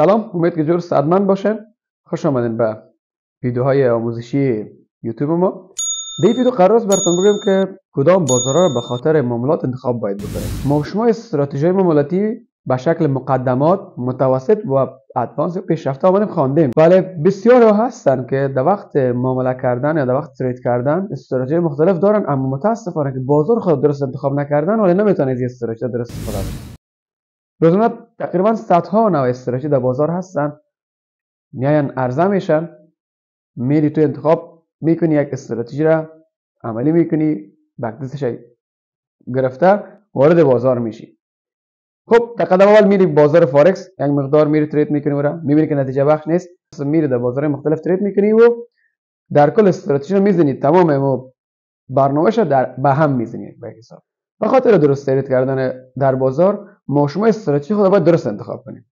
سلام، امید که جور سعادتمند باشین. خوش آمدین به ویدیوهای آموزشی یوتیوب ما. در این ویدیو قرار است براتون بگم که کدام بازارها را به خاطر معاملات انتخاب باید بکنیم. ما شما استراتژی معاملاتی به شکل مقدمات، متوسط و ادوانس پیشرفته آمدیم خواندیم. ولی بسیار ها هستن که در وقت معامله کردن یا در وقت ترید کردن استراتژی مختلف دارن، اما متاسفانه که بازار خود درست انتخاب نکردن ولی نمیتونن از استراتژی درست استفاده کنن. روزانه تقریبا صدها نوع استراتژی در بازار هستن. میاین عرضه میشن، میری تو انتخاب میکنی، یک استراتژی را عملی میکنی، بکدستش گرفته وارد بازار میشی. خب در قدم اول میری بازار فارکس، یک مقدار میری ترید میکنی و میبینی که نتیجه بخش نیست، میری در بازار مختلف ترید میکنی و در کل استراتژی رو میزنی، تمام برنامه‌اش به هم میزنی به حساب. به خاطر درست ترید کردن در بازار ما شما استراتژی خود باید درست انتخاب کنیم.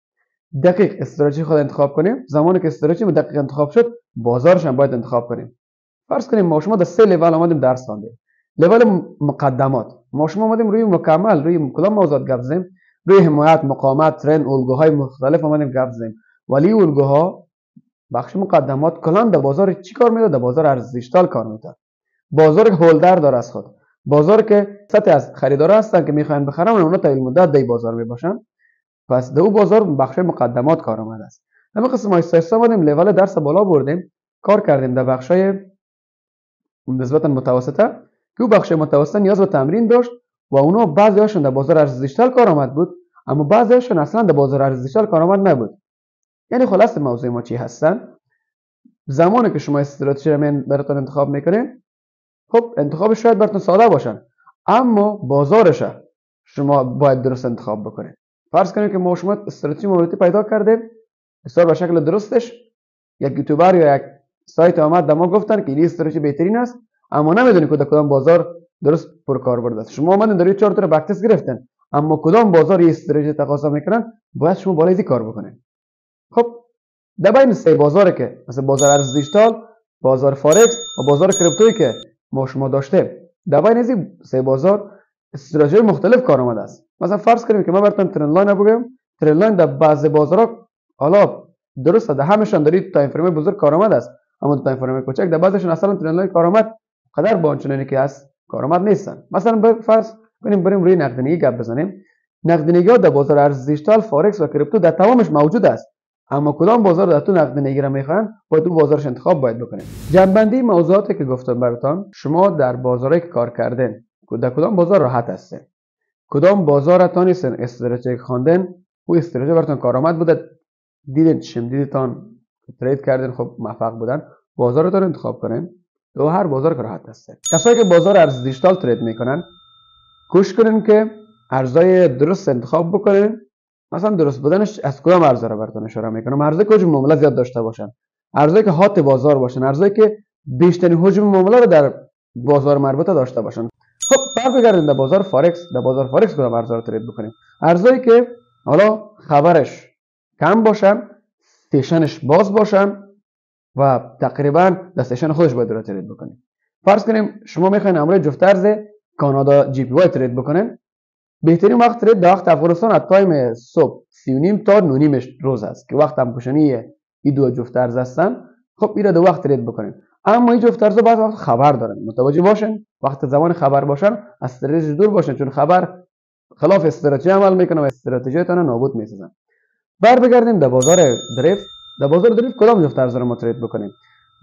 دقیق استراتژی خود انتخاب کنیم. زمانی که استراتژی دقیق انتخاب شد، بازارش هم باید انتخاب کنیم. فرض کنیم ما شما در 3 لول آمدیم درس خواندیم. لول مقدمات، ما شما آمدیم روی مکمل روی کدام موضوعات گپ زدیم؟ روی حمایت، مقاومت، ترند، الگوهای مختلف آمدیم گپ زدیم. ولی الگوها بخش مقدمات کلان در بازار چی کار میده؟ در بازار ارزش دیجیتال کار میده. بازار هولدر داره از خود. بازار که سطح از خریدارا هستن که میخواین بخرن و اونا تا این مدت در بازار میباشن. پس در بازار بخش مقدمات کار آمده است. اما قسم آیسته آمدیم لول درس بالا بردیم، کار کردیم در بخشای نسبتا متوسطه که او بخش متوسطه نیاز به تمرین داشت و اونا بعضی هاشون در بازار ارزش دیجیتال کار آمد بود، اما بعضی هاشون اصلا در بازار ارزش دیجیتال کار آمد نبود. یعنی خلاص موضوع ما چی هستن؟ زمانی که شما استراتژی رو براتون انتخاب میکنین، خب انتخابش شاید براتون ساده باشن، اما بازارش شما باید درست انتخاب بکنید. فرض کنیم که ما شما استراتژی معاملاتی پیدا کردیم، بسیار به شکل درستش یک یوتیوبر یا یک سایت آمد در ما گفتن که این استراتژی بهترین است، اما نمیدونید که در کدام بازار درست پرکاربرد است. شما اومدین در 4 تا بک تست گرفتن، اما کدام بازار این استراتژی تقاضا میکنن، باید شما بالای کار بکنید. خب در بین 3 بازاری که مثلا بازار ارز دیجیتال، بازار فارکس و بازار کریپتویی که ما شما داشتیم، در بین این 3 بازار استراتژی مختلف کار آمده است. مثلا فرض کنیم که من براتون ترند لاین بگم. ترند لاین در بعضی بازارها حالا درسته در همشون دارید تایم فریم بزرگ کار آمده است، اما در تایم فریم کوچک در بعضیشون اصلا ترند لاین کار آمد قدر با آنچنانی که است کار آمد نیستن. مثلا فرض کنیم بریم روی نقدینگی گپ بزنیم. نقدینگی در بازار ارز دیجیتال، فارکس و کریپتو در تمامش موجود است، اما کدام بازار در تو نقدینگی را میخوان باید تو بازارش انتخاب باید بکنید. جنبندی موضوعاتی که گفتم براتون، شما در بازاری که کار کردین در کدام بازار راحت هستین، کدام بازار تانیستن استراتژی خواندن و استراتژی براتون کارآمد بوده، دیدین شمدیدتان ترید کردین، خب موفق بودن، بازارتون انتخاب کنین و هر بازار که راحت هستین. کسایی که بازار ارز دیجیتال ترید میکنن کوشش کنین که ارزهای درست انتخاب بکنین. مثلا درست بودنش از کدام ارزها را براتون اشاره میکنم. ارزهایی که حجم معامله زیاد داشته باشن، ارزهایی که هات بازار باشن، ارزهایی که بیشترین حجم معامله را در بازار مربوطه داشته باشن. خب برگردیم در بازار فارکس. در بازار فارکس کدام ارزها رو ترید بکنیم؟ ارزهایی که حالا خبرش کم باشن، استیشنش باز باشن و تقریبا در استیشن خودش باید رو ترید بکنیم. فرض کنیم شما میخواین امروز جفت ارز کانادا جی پی وای ترید بکنین. بهترین وقت ترید در وقت افغانستان از تایم صبح 3:30 تا 9:30 روز است که وقت هم پوشانی این دو جفت ارز هستن. خب این دو وقت ترید بکنین، اما این جفت ارزها بعد وقت خبر دارن، متوجه باشن. وقت زمان خبر باشن از استراتژی دور باشن، چون خبر خلاف استراتژی عمل میکنه و استراتژیتون نابود میسازن. بگردیم در بازار دریفت. در بازار دریفت کدام جفت ارزها رو ما ترید بکنیم؟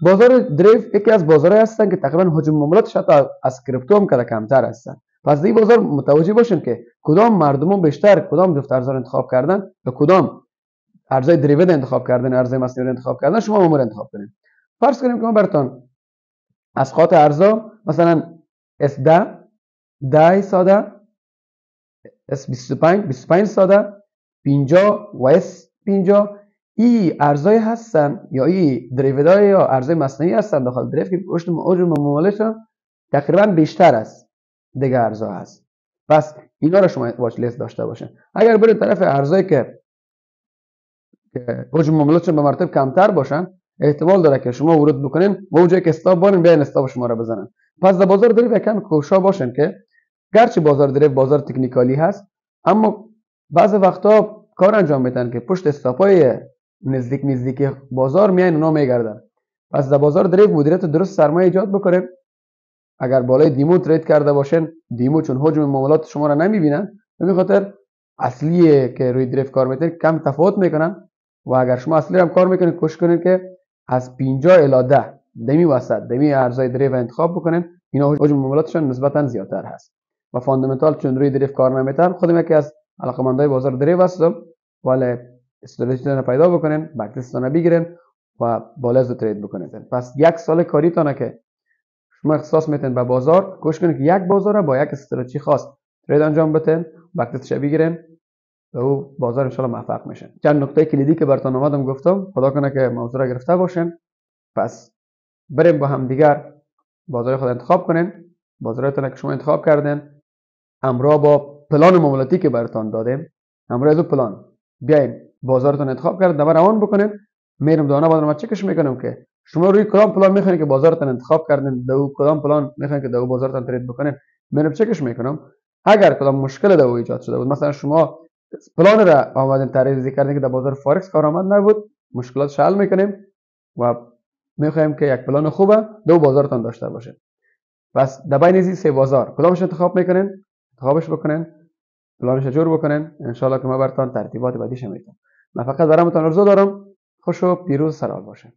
بازار دریفت یکی از بازارهایی هستن که تقریبا حجم معاملاتش حتی از کریپتو هم کمتر هستن. پس در این بازار متوجه باشین که کدام مردم بیشتر کدام جفت ارزها رو انتخاب کردن و کدام ارزهای دریوت انتخاب کردن، ارزهای مصنوعی انتخاب کردن، شما امور انتخاب کنید. فرض کنیم که ما براتون از خاط ارزها مثلا S10 10 ساده، S25 ساده، 50 و S50 این ارزهای هستن یا این دریوت یا ارزهای مصنوعی هستن داخل دریفت که حجم معاملهشون تقریبا بیشتر است دیگه ارزها هست. پس اینا رو شما واچ لیست داشته باشین. اگر برید طرف ارزهایی که حجم معاملاتشون به مراتب کمتر باشن، احتمال داره که شما ورود بکنین و اونجایی که استاپ بارین بیاین استاپ شما رو بزنن. پس در بازار دریفت یکم کوشا باشین که گرچه بازار دریفت بازار تکنیکالی هست، اما بعضی وقتا کار انجام میدن که پشت استاپای نزدیک بازار میاین اونا میگردن. پس در بازار دریو مدیریت درست سرمایه ایجاد بکنین. اگر بالای دیمو ترید کرده باشین، دیمو چون حجم معاملات شما را نمیبینن، به خاطر اصلی که روی دریو کار میکنین کم تفاوت میکنن. و اگر شما اصلی هم کار میکنین کوشش کنین که از 50 الی 10 دمی وسط دمی ارزهای دریو انتخاب بکنین. اینا حجم معاملاتشون نسبتا زیادتر هست. و فاندامنتال چون روی دریو کار نمیتن، خودم یکی از علاقمندای بازار دریو هستم، ولی استراتژی پیدا بکنین، بک تستونه بگیرین و بالا ترید بکنین. پس یک سال کاریتونه که شما اختصاص میتین به بازار، کوشش کنین که یک بازار با یک استراتژی خاص ترید انجام بدین، بک تستش بگیرین و بازار ان شاء الله موفق میشین. چند نکته کلیدی که براتون اومدم گفتم، خدا کنه که موضوع را گرفته باشین. پس بریم با هم دیگر بازار خود انتخاب کنین. بازارتون که شما انتخاب کردین همراه با پلان معاملاتی که براتون دادیم، همراه از پلان بیاین بازارتون انتخاب کردین، دبر روان بکنین. میرم دانه بعد ما چکش میکنم که شما روی کدام پلان میخواین که بازارتون انتخاب کردین، دو کدام پلان میخواین که دو بازارتون ترید بکنین. میرم چکش میکنم. اگر کدام مشکل دو ایجاد شده بود، مثلا شما پلان را آمدین تعریض کردین که در بازار فارکس کارآمد نبود، مشکلات حل میکنیم و میخوایم که یک پلان خوبه دو بازارتون داشته باشه. پس در بین این سه بازار کدامش انتخاب میکنین، انتخابش بکنین، پلانش جور بکنین. ان شاء الله که ما براتون ترتیبات بعدیش میدم. من فقط برامتون آرزو دارم خوش و پیروز سرحال باشین.